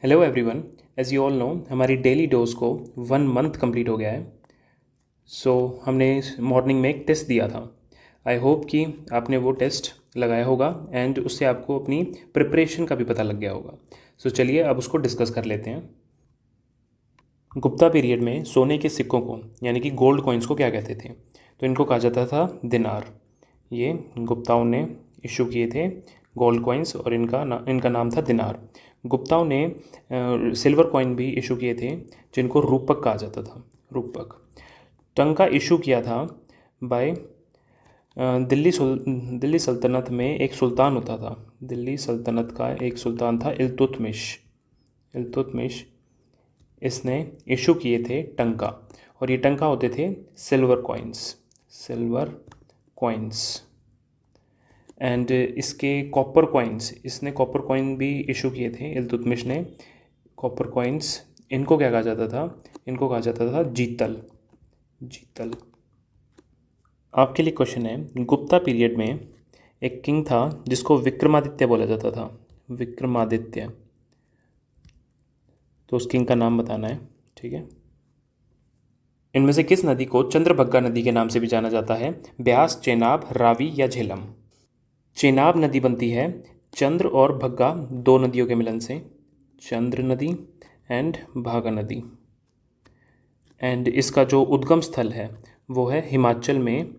Hello everyone, as you all know हमारी daily dose को 1 month complete हो गया है। सो हमने मॉर्निंग में एक टेस्ट दिया था। आई होप कि आपने वो टेस्ट लगाया होगा एंड उससे आपको अपनी प्रिपरेशन का भी पता लग गया होगा। सो चलिए अब उसको डिस्कस कर लेते हैं। गुप्ता पीरियड में सोने के सिक्कों को यानी कि गोल्ड कॉइन्स को क्या कहते थे? तो इनको कहा जाता था दिनार। ये गुप्ताओं ने इशू किए थे गोल्ड कॉइन्स और इनका नाम था दिनार। गुप्ताओं ने सिल्वर कॉइन भी इशू किए थे जिनको रूपक कहा जाता था। रूपक टंका इशू किया था बाय दिल्ली सल्तनत में एक सुल्तान होता था। दिल्ली सल्तनत का एक सुल्तान था इल्तुतमिश। इल्तुतमिश इसने इशू किए थे टंका, और ये टंका होते थे silver coins. Silver coins and इसके कॉपर कॉइन्स, इसने कॉपर कॉइन भी इशू किए थे इल्तुतमिश ने। कॉपर कॉइन्स इनको क्या कहा जाता था? इनको कहा जाता था जीतल। जीतल। आपके लिए क्वेश्चन है, गुप्ता पीरियड में एक किंग था जिसको विक्रमादित्य बोला जाता था। विक्रमादित्य। तो उस किंग का नाम बताना है, ठीक है। इनमें से किस नदी को चंद्रभग्गा नदी के नाम से भी जाना जाता है? ब्यास, चेनाब, रावी या झेलम? चेनाब नदी बनती है चंद्र और भग्गा दो नदियों के मिलन से। चंद्र नदी एंड भागा नदी। एंड इसका जो उद्गम स्थल है वो है हिमाचल में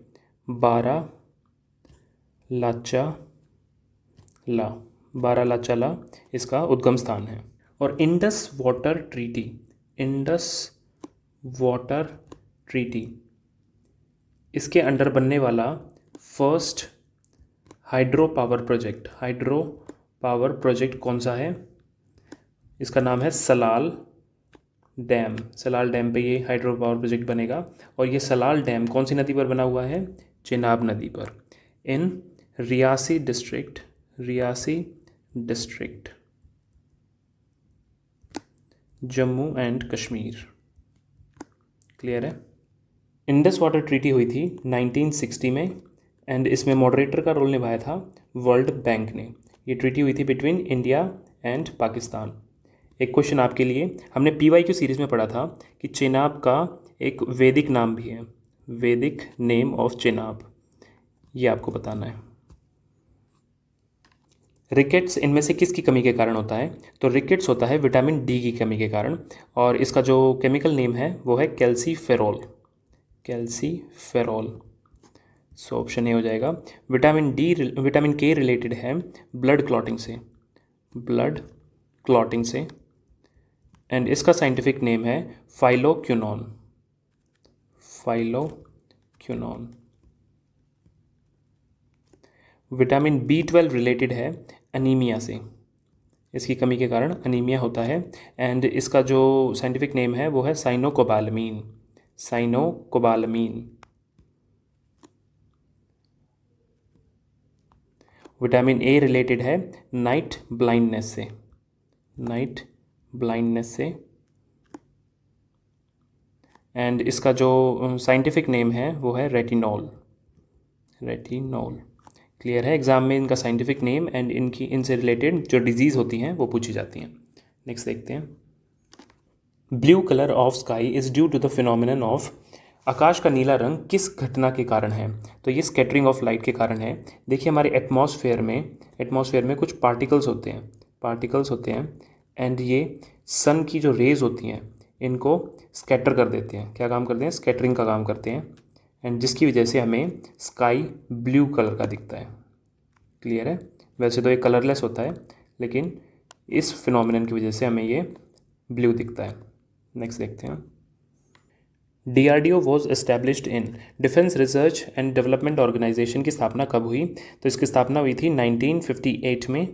बारालाचा बारालाचाला इसका उद्गम स्थान है। और Indus water treaty, Indus water treaty इसके अंडर बनने वाला फर्स्ट हाइड्रो पावर प्रोजेक्ट कौन सा है? इसका नाम है सलाल डैम। सलाल डैम पे ये हाइड्रो पावर प्रोजेक्ट बनेगा। और ये सलाल डैम कौन सी नदी पर बना हुआ है? चेनाब नदी पर, in Reasi district Jammu and Kashmir. Clear है? इंडस वाटर ट्रीटी हुई थी 1960 में एंड इसमें मॉडरेटर का रोल निभाया था वर्ल्ड बैंक ने। ये ट्रीटी हुई थी बिटवीन इंडिया एंड पाकिस्तान। एक क्वेश्चन आपके लिए, हमने PYQ सीरीज़ में पढ़ा था कि चेनाब का एक वैदिक नाम भी है। वैदिक नेम ऑफ चेनाब, ये आपको बताना है। रिकेट्स इनमें से किसकी कमी के कारण होता है? तो रिकेट्स होता है विटामिन डी की कमी के कारण, और इसका जो केमिकल नेम है वो है calciferol. Calciferol. So option A हो जाएगा। विटामिन के रिलेटेड है ब्लड क्लॉटिंग से एंड इसका साइंटिफिक नेम है फाइलोक्विनोन। विटामिन B12 रिलेटेड है अनीमिया से। इसकी कमी के कारण अनीमिया होता है एंड इसका जो साइंटिफिक नेम है वो है साइनोकोबालामीन। विटामिन ए रिलेटेड है नाइट ब्लाइंडनेस से एंड इसका जो साइंटिफिक नेम है वो है रेटिनॉल। क्लियर है? एग्जाम में इनका साइंटिफिक नेम एंड इनसे रिलेटेड जो डिजीज़ होती हैं वो पूछी जाती हैं। नेक्स्ट देखते हैं। Blue colour of sky is due to the phenomenon of, आकाश का नीला रंग किस घटना के कारण है? तो ये स्कैटरिंग ऑफ लाइट के कारण है। देखिए हमारे एटमॉस्फेयर में कुछ पार्टिकल्स होते हैं एंड ये सन की जो रेज़ होती हैं इनको स्कैटर कर देते हैं। क्या काम करते हैं? स्कैटरिंग का काम करते हैं एंड जिसकी वजह से हमें स्काई ब्लू कलर का दिखता है। क्लियर है? वैसे तो ये कलरलेस होता है लेकिन इस फिनोमिनन की वजह से हमें ये ब्लू दिखता है। नेक्स्ट देखते हैं। DRDO was established in, defence research and development organisation की स्थापना कब हुई? तो इसकी स्थापना हुई थी 1958 में।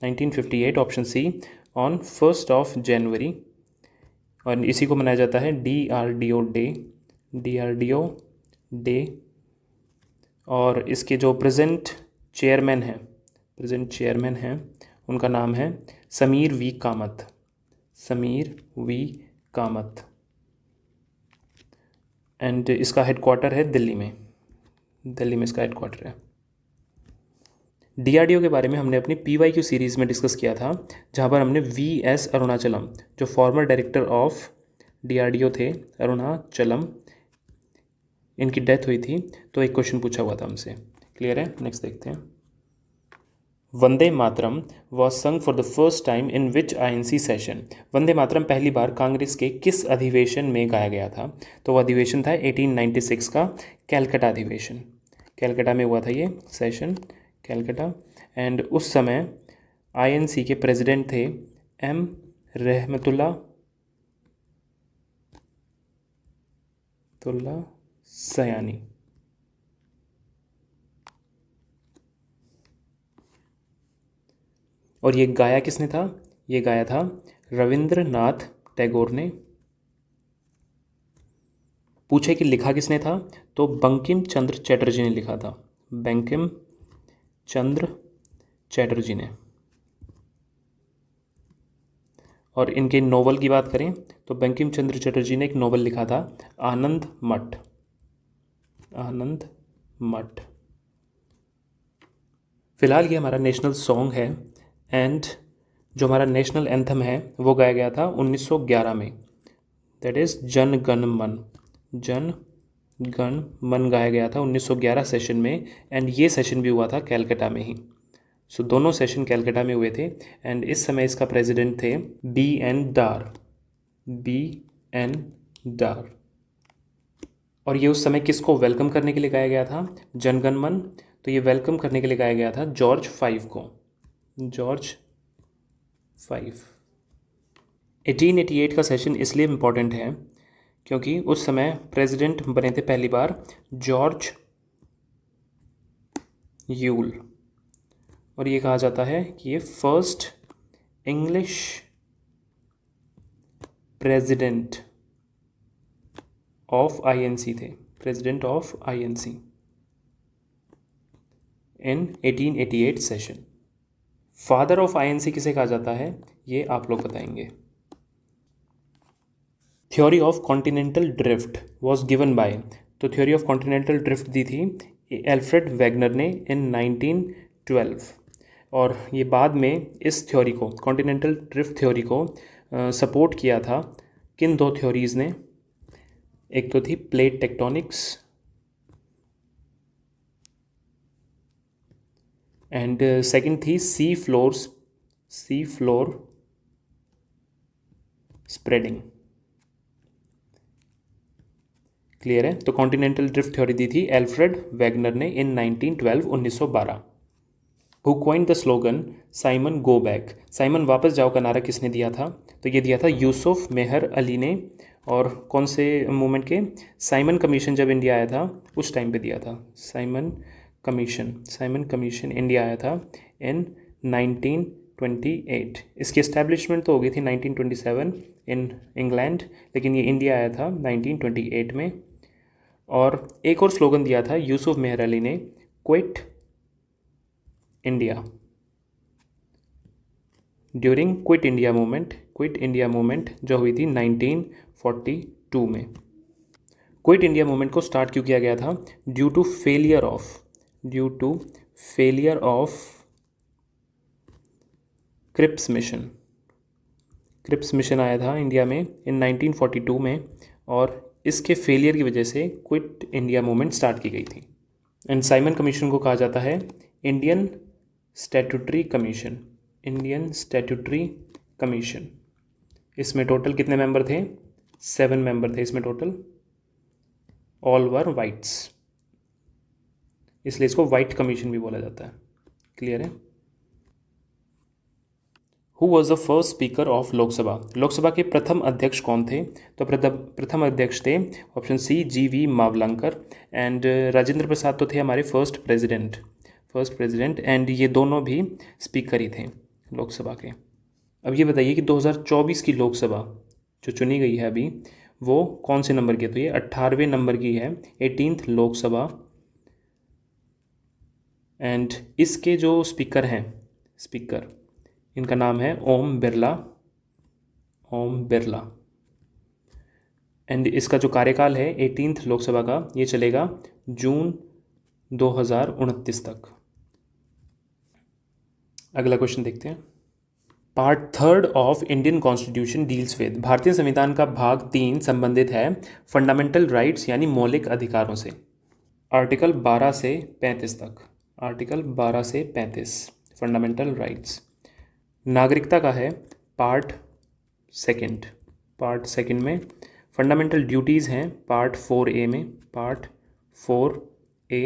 1958 ऑप्शन सी, ऑन 1 जनवरी। और इसी को मनाया जाता है DRDO डे। और इसके जो प्रेजेंट चेयरमैन हैं उनका नाम है समीर वी कामत। एंड इसका हेडक्वार्टर है दिल्ली में इसका हेडक्वार्टर है। डीआरडीओ के बारे में हमने अपनी पीवाईक्यू सीरीज़ में डिस्कस किया था, जहाँ पर हमने वीएस अरुणाचलम, जो फॉर्मर डायरेक्टर ऑफ डीआरडीओ थे, अरुणाचलम, इनकी डेथ हुई थी, तो एक क्वेश्चन पूछा हुआ था हमसे। क्लियर है? नेक्स्ट देखते हैं। Vande Mataram was sung for the first time in which INC session. Vande Mataram पहली बार कांग्रेस के किस अधिवेशन में गाया गया था? तो वो अधिवेशन था 1896 का कैलकटा अधिवेशन। कैलकटा में हुआ था ये सेशन, कैलकटा। एंड उस समय आईएनसी के प्रेसिडेंट थे एम रहमतुल्ला सयानी। और ये गाया किसने था? ये गाया था रविंद्रनाथ टैगोर ने। पूछे कि लिखा किसने था? तो बंकिम चंद्र चटर्जी ने लिखा था, बंकिम चंद्र चटर्जी ने। और इनके नोवेल की बात करें तो बंकिम चंद्र चटर्जी ने एक नोवेल लिखा था, आनंद मठ। आनंद मठ। फिलहाल ये हमारा नेशनल सॉन्ग है, एंड जो हमारा नेशनल एंथम है वो गाया गया था 1911 में, दैट इज़ जन गण मन। जन गण मन गाया गया था 1911 सेशन में, एंड ये सेशन भी हुआ था कैलकटा में ही। सो दोनों सेशन कैलकटा में हुए थे, एंड इस समय इसका प्रेसिडेंट थे बी एन डार। बी एन डार। और ये उस समय किसको वेलकम करने के लिए गाया गया था? जनगण मन। तो ये वेलकम करने के लिए गाया गया था जॉर्ज 5 को, जॉर्ज 5। 1888 का सेशन इसलिए इम्पॉर्टेंट है क्योंकि उस समय प्रेसिडेंट बने थे पहली बार जॉर्ज यूल, और ये कहा जाता है कि ये first English president of INC थे, president of INC in 1888 session. Father of INC किसे कहा जाता है, ये आप लोग बताएंगे। Theory of continental drift was given by, तो थ्योरी ऑफ कॉन्टिनेंटल ड्रिफ्ट दी थी एल्फ्रेड वेगनर ने इन 1912। और ये बाद में इस थ्योरी को, कॉन्टिनेंटल ड्रिफ्ट थ्योरी को सपोर्ट किया था किन दो थ्योरीज़ ने? एक तो थी प्लेट टेक्टोनिक्स एंड सेकंड थी सी फ्लोर स्प्रेडिंग। क्लियर है? तो कॉन्टिनेंटल ड्रिफ्ट थ्योरी दी थी एल्फ्रेड वेगनर ने इन 1912, 1912। Who coined the slogan Simon go back? Simon वापस जाओ का नारा किसने दिया था? तो ये दिया था यूसुफ मेहर अली ने। और कौन से मूवमेंट के? साइमन कमीशन जब इंडिया आया था उस टाइम पे दिया था, साइमन कमीशन इंडिया आया था इन 1928। इसकी एस्टैब्लिशमेंट तो हो गई थी 1927 इन इंग्लैंड, लेकिन ये इंडिया आया था 1928 में। और एक और स्लोगन दिया था यूसुफ मेहर अली ने, quit India, during quit India movement जो हुई थी 1942 में। क्विट इंडिया मूवमेंट को स्टार्ट क्यों किया गया था? Due to failure of Cripps mission आया था इंडिया में इन 1942 में, और इसके फेलियर की वजह से क्विट इंडिया मूवमेंट स्टार्ट की गई थी। एंड साइमन कमीशन को कहा जाता है इंडियन स्टैट्यूटरी कमीशन। इसमें टोटल कितने मेंबर थे? 7 मेंबर थे इसमें टोटल। ऑल वर वाइट्स, इसलिए इसको वाइट कमीशन भी बोला जाता है। क्लियर है? Who was the first speaker of Lok Sabha? Lok Sabha के प्रथम अध्यक्ष कौन थे? तो प्रथम अध्यक्ष थे option C GV Mavalankar, and Rajendra Prasad तो थे हमारे फर्स्ट प्रेसिडेंट, एंड ये दोनों भी स्पीकर ही थे लोकसभा के। अब ये बताइए कि 2024 की लोकसभा जो चुनी गई है अभी, वो कौन से नंबर की है? तो ये 18वें नंबर की है, 18th लोकसभा। एंड इसके जो स्पीकर इनका नाम है ओम बिरला। एंड इसका जो कार्यकाल है 18th लोकसभा का, ये चलेगा जून 2029 तक। अगला क्वेश्चन देखते हैं। Part third of Indian constitution deals with, भारतीय संविधान का भाग 3 संबंधित है फंडामेंटल राइट्स यानी मौलिक अधिकारों से। आर्टिकल 12 से 35 तक, आर्टिकल 12 से 35 फंडामेंटल राइट्स। नागरिकता का है पार्ट सेकंड, पार्ट सेकंड में फंडामेंटल ड्यूटीज़ हैं पार्ट 4A में, पार्ट 4A।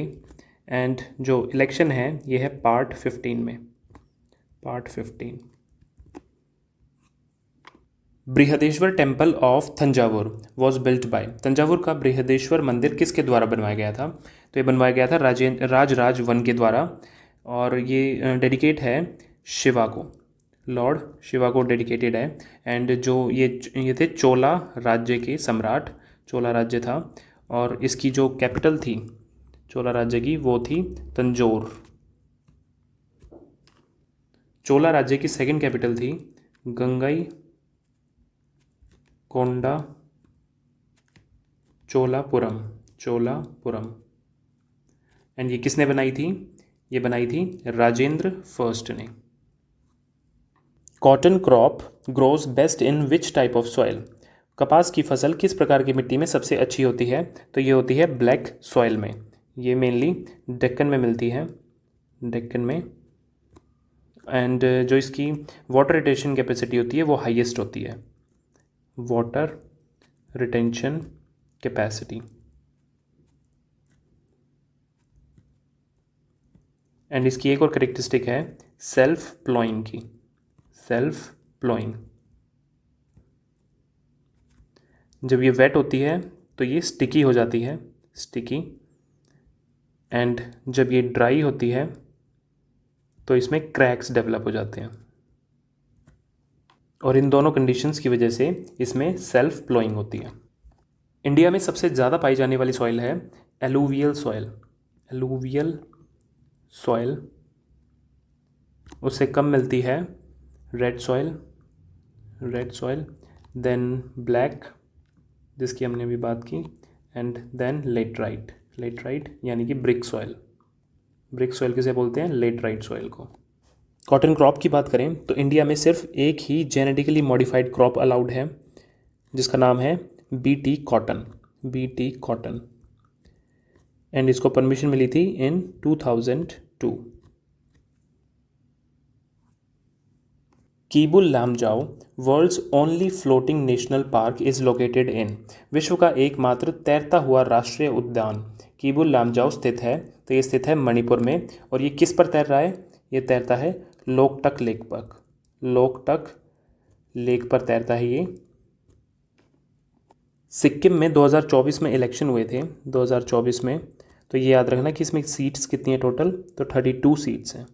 एंड जो इलेक्शन है ये है पार्ट 15 में, part 15। Brihadeeswara temple of Thanjavur was built by, Thanjavur का बृहदेश्वर मंदिर किसके द्वारा बनवाया गया था? तो ये बनवाया गया था राजराज वन के द्वारा, और ये डेडिकेट है शिवा को, लॉर्ड शिवा को डेडिकेटेड है। एंड जो ये थे चोला राज्य के सम्राट, चोला राज्य था, और इसकी जो कैपिटल थी चोला राज्य की वो थी तंजौर। चोला राज्य की सेकंड कैपिटल थी गंगई कोंडा चोलापुरम, चोलापुरम। एंड ये किसने बनाई थी? ये बनाई थी राजेंद्र फर्स्ट ने। Cotton crop grows best in which type of soil, कपास की फसल किस प्रकार की मिट्टी में सबसे अच्छी होती है? तो ये होती है ब्लैक सॉइल में, ये मेनली डेक्कन में मिलती है, डेक्कन में। एंड जो इसकी वाटर रिटेंशन कैपेसिटी होती है वो हाईएस्ट होती है, वाटर रिटेंशन कैपेसिटी। एंड इसकी एक और करेक्टरिस्टिक है सेल्फ प्लॉइंग की, सेल्फ प्लॉइंग। जब ये वेट होती है तो ये स्टिकी हो जाती है, स्टिकी। एंड जब ये ड्राई होती है तो इसमें क्रैक्स डेवलप हो जाते हैं, और इन दोनों कंडीशंस की वजह से इसमें सेल्फ प्लॉइंग होती है। इंडिया में सबसे ज़्यादा पाई जाने वाली सॉइल है एलुवियल सॉइल, एलुवियल सॉइल। उससे कम मिलती है red soil, red soil, then black जिसकी हमने अभी बात की, एंड देन लेटराइट, लेटराइट यानी कि ब्रिक सॉइल। ब्रिक सॉइल किसे बोलते हैं? लेटराइट सॉइल को। कॉटन क्रॉप की बात करें तो इंडिया में सिर्फ एक ही जेनेटिकली मॉडिफाइड क्रॉप अलाउड है जिसका नाम है BT cotton, BT cotton. And इसको परमिशन मिली थी in 2002। Keibul Lamjao world's only floating national park is located in, विश्व का एकमात्र तैरता हुआ राष्ट्रीय उद्यान कीबुल लामजाओ स्थित है। तो ये स्थित है मणिपुर में, और ये किस पर तैर रहा है? ये तैरता है लोकटक लेक पर, लोकटक लेक पर तैरता है ये। सिक्किम में 2024 में इलेक्शन हुए थे, 2024 में। तो ये याद रखना कि इसमें सीट्स कितनी है टोटल? तो 32 सीट्स हैं,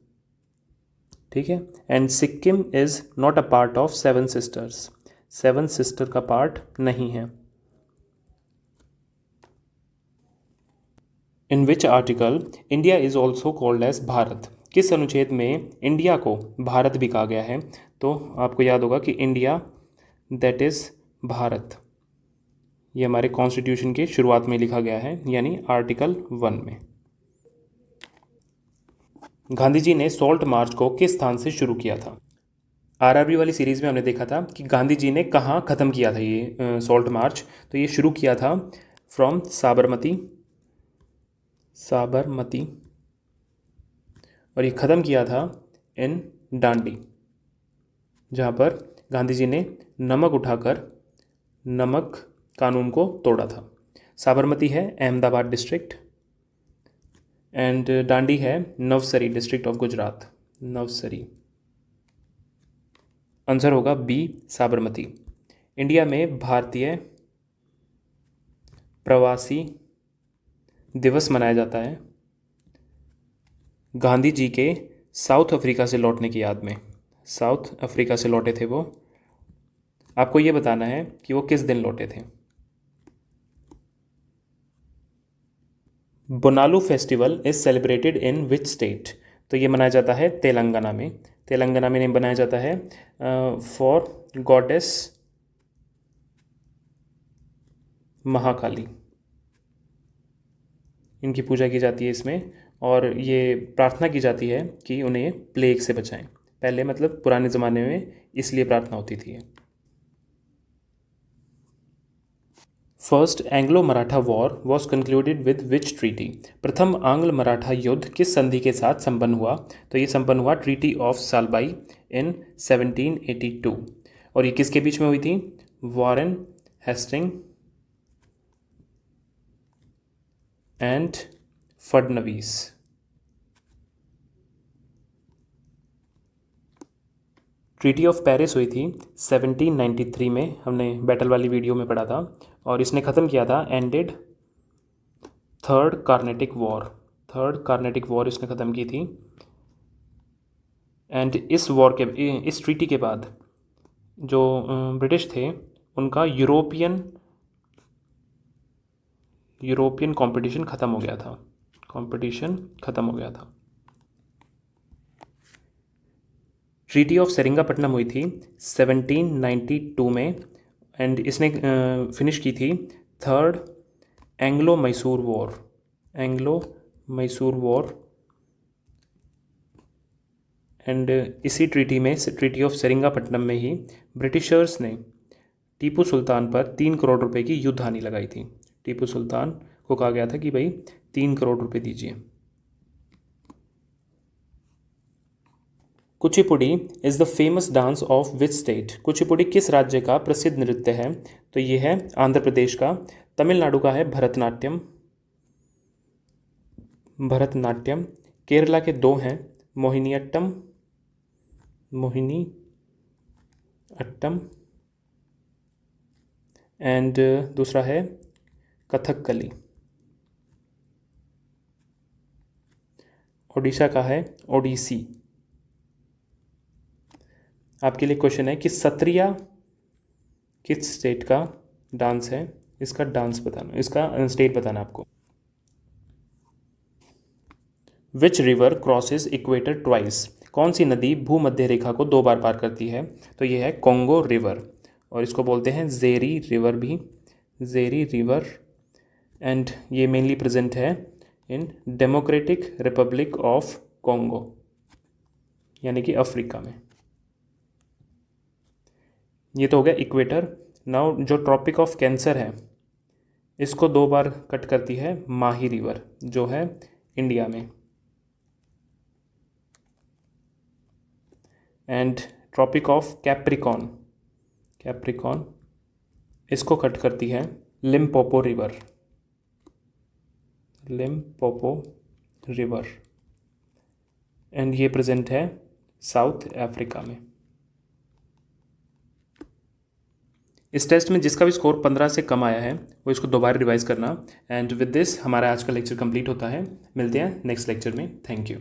ठीक है। And Sikkim is not a part of seven sisters, seven sister का पार्ट नहीं है। In which article India is also called as Bharat, किस अनुच्छेद में इंडिया को भारत भी कहा गया है? तो आपको याद होगा कि इंडिया दैट इज़ भारत, ये हमारे कॉन्स्टिट्यूशन के शुरुआत में लिखा गया है, यानी आर्टिकल 1 में। गांधी जी ने सॉल्ट मार्च को किस स्थान से शुरू किया था? आरआरबी वाली सीरीज़ में हमने देखा था कि गांधी जी ने कहाँ ख़त्म किया था ये सॉल्ट मार्च। तो ये शुरू किया था फ्रॉम साबरमती, साबरमती, और ये ख़त्म किया था इन डांडी, जहाँ पर गांधी जी ने नमक उठाकर नमक कानून को तोड़ा था। साबरमती है अहमदाबाद डिस्ट्रिक्ट, एंड डांडी है Navsari district of Gujarat, Navsari. Answer होगा बी साबरमती। इंडिया में भारतीय प्रवासी दिवस मनाया जाता है गांधी जी के साउथ अफ्रीका से लौटने की याद में, साउथ अफ्रीका से लौटे थे वो। आपको ये बताना है कि वो किस दिन लौटे थे। Bonalu festival is celebrated in which state? तो ये मनाया जाता है तेलंगाना में, तेलंगाना में मनाया जाता है फॉर गॉडेस महाकाली, इनकी पूजा की जाती है इसमें, और ये प्रार्थना की जाती है कि उन्हें प्लेग से बचाएं, पहले मतलब पुराने ज़माने में इसलिए प्रार्थना होती थी। First Anglo Maratha war was concluded with which treaty. प्रथम आंग्ल मराठा युद्ध किस संधि के साथ संपन्न हुआ? तो ये संपन्न हुआ ट्रीटी ऑफ सालबाई इन 1782। और ये किसके बीच में हुई थी? Warren Hasting and Phadnavis. Treaty of Paris हुई थी 1793 में, हमने बैटल वाली वीडियो में पढ़ा था, और इसने ख़त्म किया था, ended third Carnatic war. Third Carnatic war इसने ख़त्म की थी। एंड इस ट्रीटी के बाद जो ब्रिटिश थे उनका यूरोपियन कंपटीशन ख़त्म हो गया था। ट्रीटी ऑफ सेरिंगापट्टनम हुई थी 1792 में, एंड इसने फिनिश की थी third Anglo Mysore war. And इसी ट्रीटी ऑफ सेरिंगापट्टनम में ही ब्रिटिशर्स ने टीपू सुल्तान पर 3 करोड़ रुपए की युद्ध हानि लगाई थी। टीपू सुल्तान को कहा गया था कि भाई 3 करोड़ रुपए दीजिए। Kuchipudi is the famous dance of which state. Kuchipudi किस राज्य का प्रसिद्ध नृत्य है? तो ये है आंध्र प्रदेश का। तमिलनाडु का है भरतनाट्यम। केरला के 2 हैं, मोहिनीअट्टम एंड दूसरा है कथकली। ओडिशा का है ओडिसी। आपके लिए क्वेश्चन है कि सत्रिया किस स्टेट का डांस है? इसका स्टेट बताना आपको। Which river crosses equator twice. कौन सी नदी भूमध्य रेखा को 2 बार पार करती है? तो ये है कॉन्गो रिवर, और इसको बोलते हैं जेरी रिवर एंड ये मेनली प्रेजेंट है in democratic Republic of Congo, यानी कि अफ्रीका में। ये तो हो गया इक्वेटर। नाउ जो ट्रॉपिक ऑफ कैंसर है इसको 2 बार कट करती है माही रिवर, जो है इंडिया में। एंड ट्रॉपिक ऑफ कैप्रिकॉन इसको कट करती है लिम्पोपो रिवर एंड ये प्रेजेंट है साउथ अफ्रीका में। इस टेस्ट में जिसका भी स्कोर 15 से कम आया है वो इसको दोबारा रिवाइज करना। एंड विद दिस हमारा आज का लेक्चर कंप्लीट होता है। मिलते हैं नेक्स्ट लेक्चर में। Thank you.